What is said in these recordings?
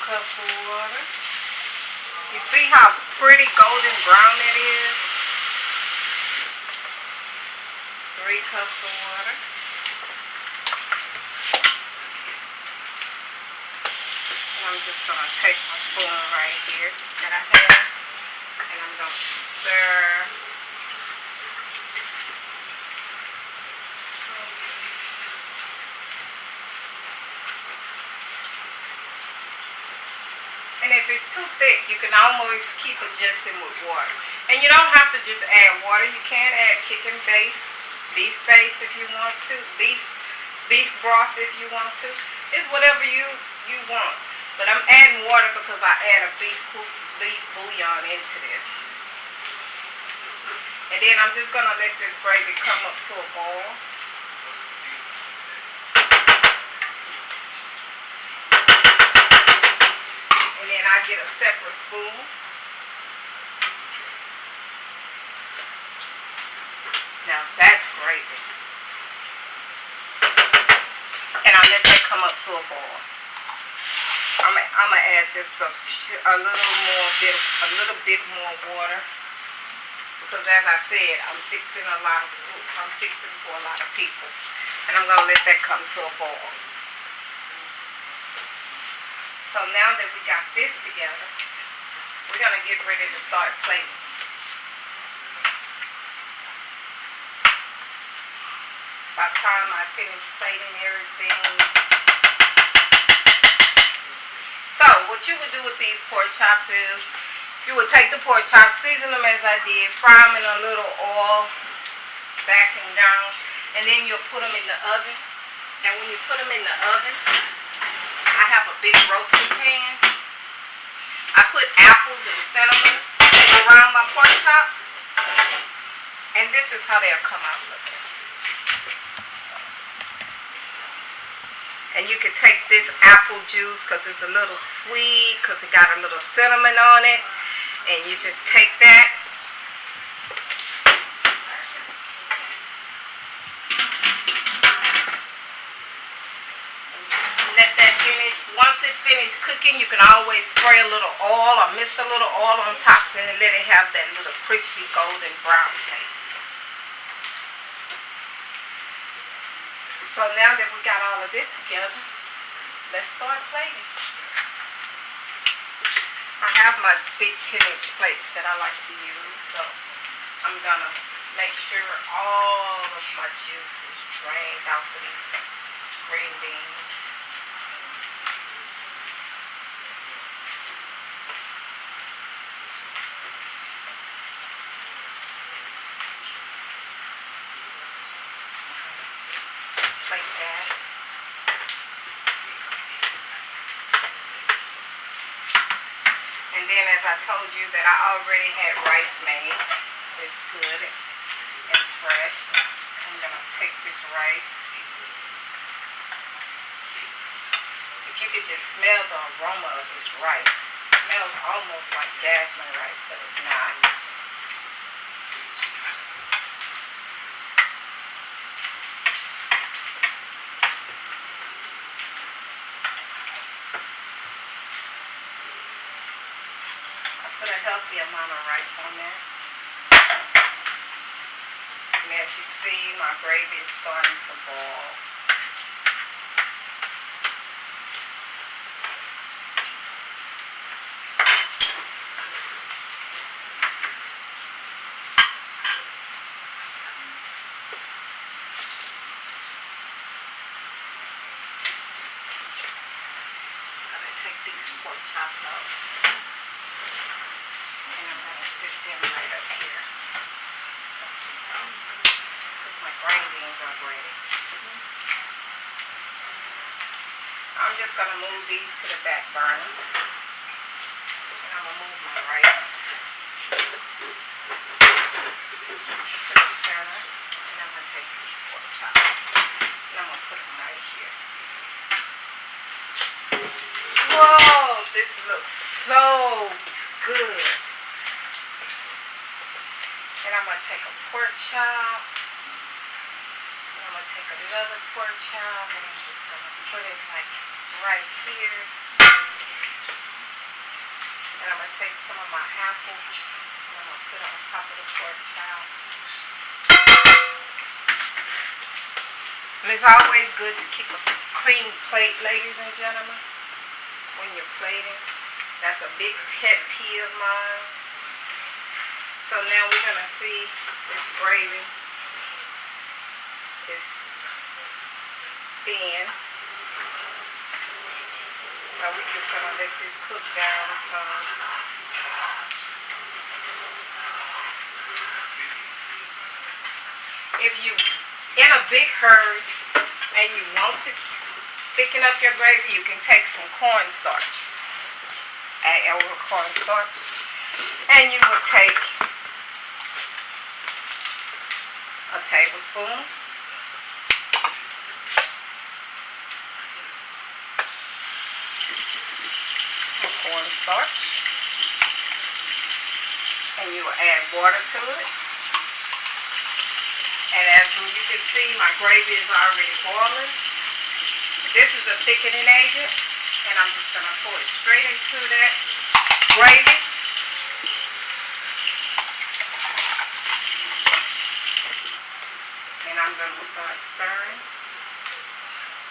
cups of water. You see how pretty golden brown it is? 3 cups of water. And I'm just going to take my spoon right here that I have, and I'm going to stir. And if it's too thick, you can almost keep adjusting with water. And you don't have to just add water. You can add chicken base, beef base if you want to, beef broth if you want to. It's whatever you want. But I'm adding water because I add a beef bouillon into this. And then I'm just going to let this gravy come up to a boil. And then I get a separate spoon. Now that's gravy. And I let that come up to a boil. I'm gonna add just a little bit more water, because as I said, I'm fixing a lot of food. I'm fixing for a lot of people, and I'm gonna let that come to a boil. So now that we got this together, we're going to get ready to start plating. By the time I finish plating everything. So what you would do with these pork chops is, you would take the pork chops, season them as I did, fry them in a little oil, backing down, and then you'll put them in the oven. And when you put them in the oven, I have a big roasting pan. I put apples and cinnamon around my pork chops. And this is how they'll come out looking. And you can take this apple juice because it's a little sweet, because it got a little cinnamon on it. And you just take that. Once it finishes cooking, you can always spray a little oil or mist a little oil on top to let it have that little crispy golden brown taste. So now that we got all of this together, let's start plating. I have my big 10-inch plates that I like to use, so I'm going to make sure all of my juice is drained out of these green beans. Like that. And then, as I told you, that I already had rice made. It's good and fresh. I'm going to take this rice. If you could just smell the aroma of this rice. It smells almost like jasmine rice, but it's not. Put a healthy amount of rice on there. And as you see, my gravy is starting to boil. I'm going to take these pork chops out. And I'm going to sit them right up here. Because my green beans are ready. I'm just going to move these to the back burner. And I'm going to move my rice to the center. And I'm going to take these pork chops. And I'm going to put them right here. Whoa, this looks so good. And I'm going to take a pork chop. And I'm going to take another pork chop. And I'm just going to put it like right here. And I'm going to take some of my apple and I'm going to put it on top of the pork chop. And it's always good to keep a clean plate, ladies and gentlemen, when you're plating. That's a big pet peeve of mine. So now we're going to see this gravy is thin. So we're just going to let this cook down some. If you're in a big hurry and you want to thicken up your gravy, you can take some cornstarch. Add a little cornstarch. And you will take a tablespoon of cornstarch. And you will add water to it. And as you can see, my gravy is already boiling. This is a thickening agent, and I'm just going to pour it straight into that gravy. And I'm going to start stirring.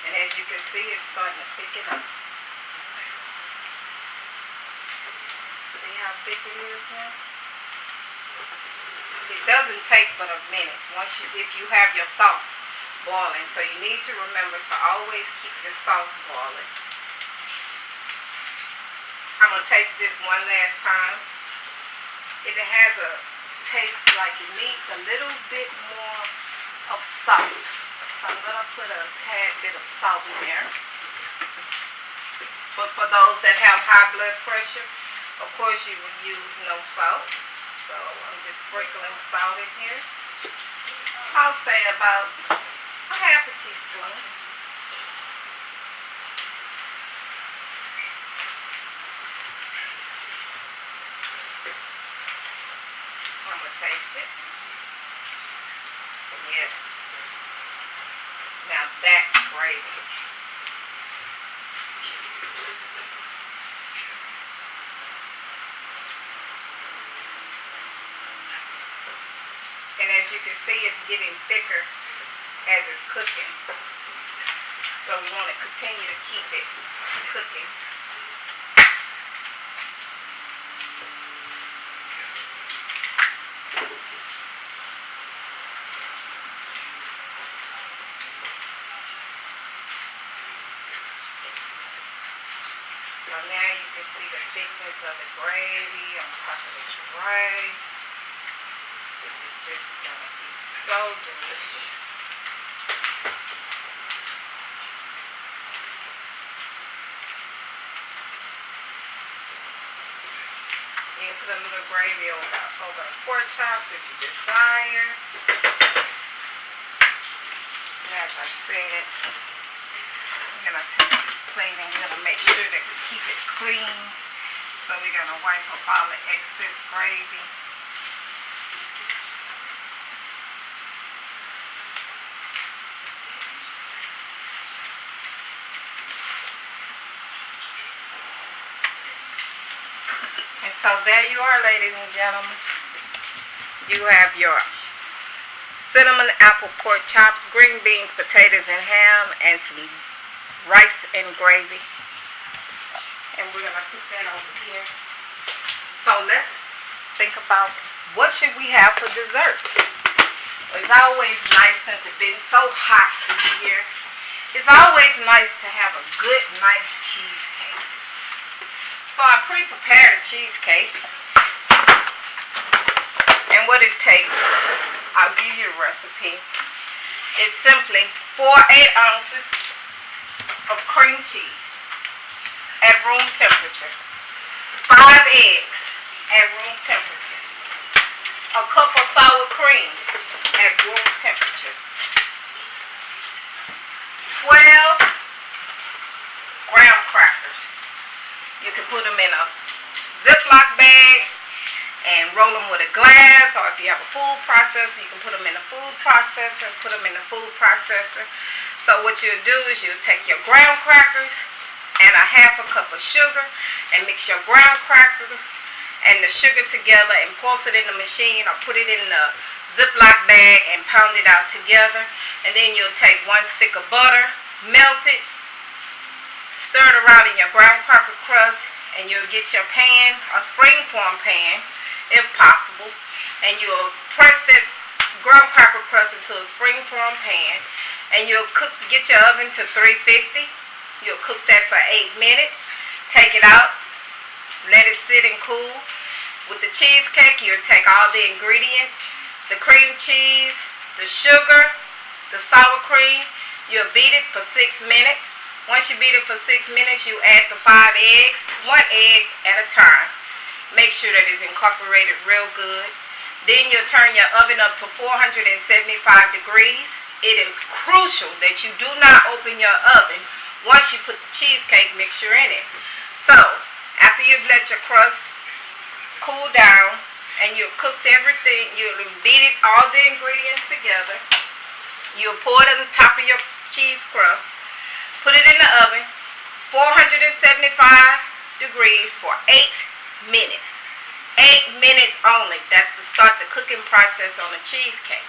And as you can see, it's starting to thicken up. See how thick it is now? It doesn't take but a minute if you have your sauce boiling. So you need to remember to always keep your sauce boiling. I'm going to taste this one last time. If it has a taste like it needs a little bit more of salt. So I'm going to put a tad bit of salt in there. But for those that have high blood pressure, of course you would use no salt. So I'm just sprinkling salt in here. I'll say about a half a teaspoon. I'm going to taste it. Yes. Now that's gravy. And as you can see, it's getting thicker as it's cooking. So we want to continue to keep it cooking. So now you can see the thickness of the gravy on top of this rice. Which is just going to be so delicious. You can put a little gravy over the pork chops if you desire. And as I said, I'm going to take this plate and we're going to make sure that we keep it clean. So we're going to wipe up all the excess gravy. And so there you are, ladies and gentlemen. You have your cinnamon apple pork chops, green beans, potatoes, and ham, and some rice and gravy. And we're going to put that over here. So let's think about what should we have for dessert. It's always nice, since it's been so hot this year, it's always nice to have a good, nice cheesecake. So I pre-prepared a cheesecake, and what it takes, I'll give you a recipe. It's simply 4 8-ounces of cream cheese at room temperature, 5 eggs at room temperature, a cup of sour cream at room temperature, 12 graham crackers. You can put them in a Ziploc bag and roll them with a glass, or if you have a food processor, you can put them in a food processor and put them in the food processor. So what you'll do is you'll take your graham crackers and a half a cup of sugar, and mix your graham crackers and the sugar together and pulse it in the machine or put it in the Ziploc bag and pound it out together. And then you'll take 1 stick of butter, melt it, stir it around in your graham cracker crust, and you'll get your pan, a springform pan if possible, and you'll press that graham cracker crust into a springform pan, and you'll get your oven to 350. You'll cook that for 8 minutes. Take it out, let it sit and cool. With the cheesecake, you'll take all the ingredients, the cream cheese, the sugar, the sour cream. You'll beat it for 6 minutes. Once you beat it for 6 minutes, you add the 5 eggs, 1 egg at a time. Make sure that it's incorporated real good. Then you'll turn your oven up to 475 degrees. It is crucial that you do not open your oven once you put the cheesecake mixture in it. So, after you've let your crust cool down and you've cooked everything, you'll beat it, all the ingredients together. You'll pour it on the top of your cheese crust. Put it in the oven, 475 degrees for 8 minutes. 8 minutes only. That's to start the cooking process on the cheesecake.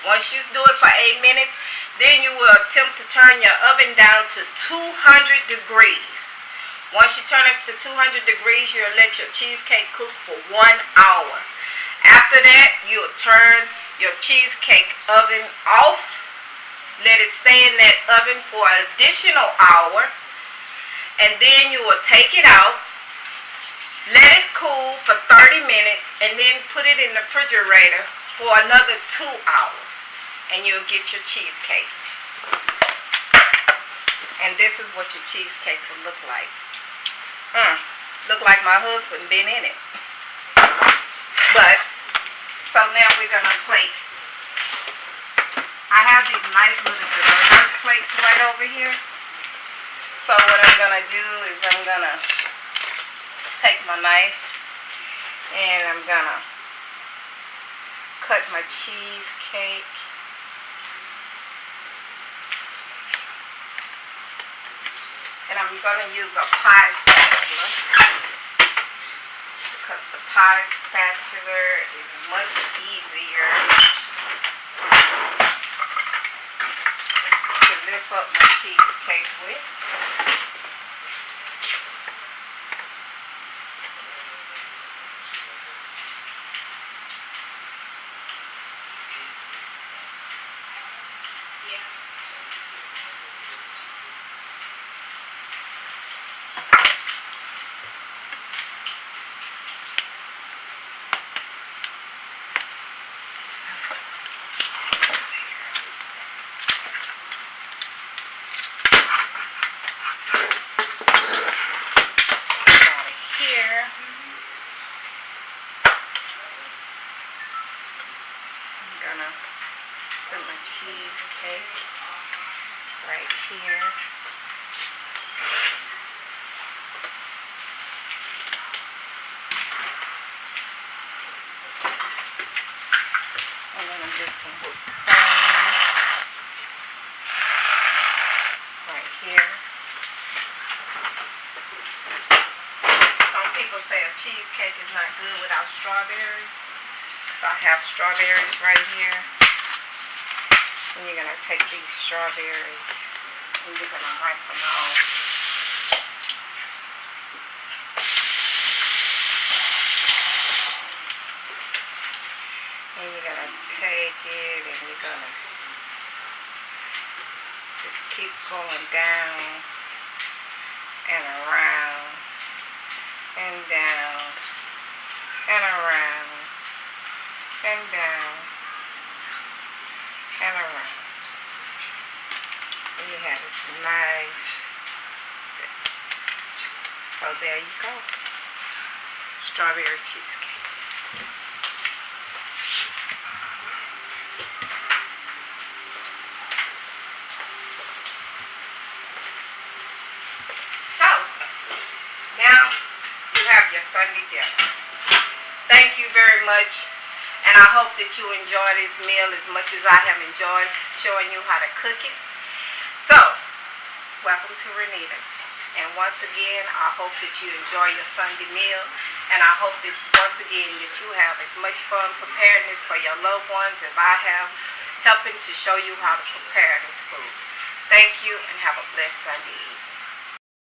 Once you do it for 8 minutes, then you will attempt to turn your oven down to 200 degrees. Once you turn it to 200 degrees, you'll let your cheesecake cook for 1 hour. After that, you'll turn your cheesecake oven off. Let it stay in that oven for an additional hour, and then you will take it out, let it cool for 30 minutes, and then put it in the refrigerator for another 2 hours, and you'll get your cheesecake. And this is what your cheesecake will look like. Look like my husband been in it. But, so now we're going to plate. I have these nice little dessert plates right over here. So what I'm going to do is I'm going to take my knife and I'm going to cut my cheesecake. And I'm going to use a pie spatula because the pie spatula is much easier lift up my cheesecake with. Put my cheesecake right here. I'm going to do some whipped cream right here. Some people say a cheesecake is not good without strawberries. So I have strawberries right here. And you're going to take these strawberries and you're going to rinse them off. And you're going to take it and you're going to just keep going down and around and down and around and down and around. And you have this nice, so there you go, strawberry cheesecake. So, now you have your Sunday dinner. Thank you very much. And I hope that you enjoy this meal as much as I have enjoyed showing you how to cook it. So, welcome to Renita's. And once again, I hope that you enjoy your Sunday meal. And I hope that once again that you have as much fun preparing this for your loved ones as I have helping to show you how to prepare this food. Thank you and have a blessed Sunday.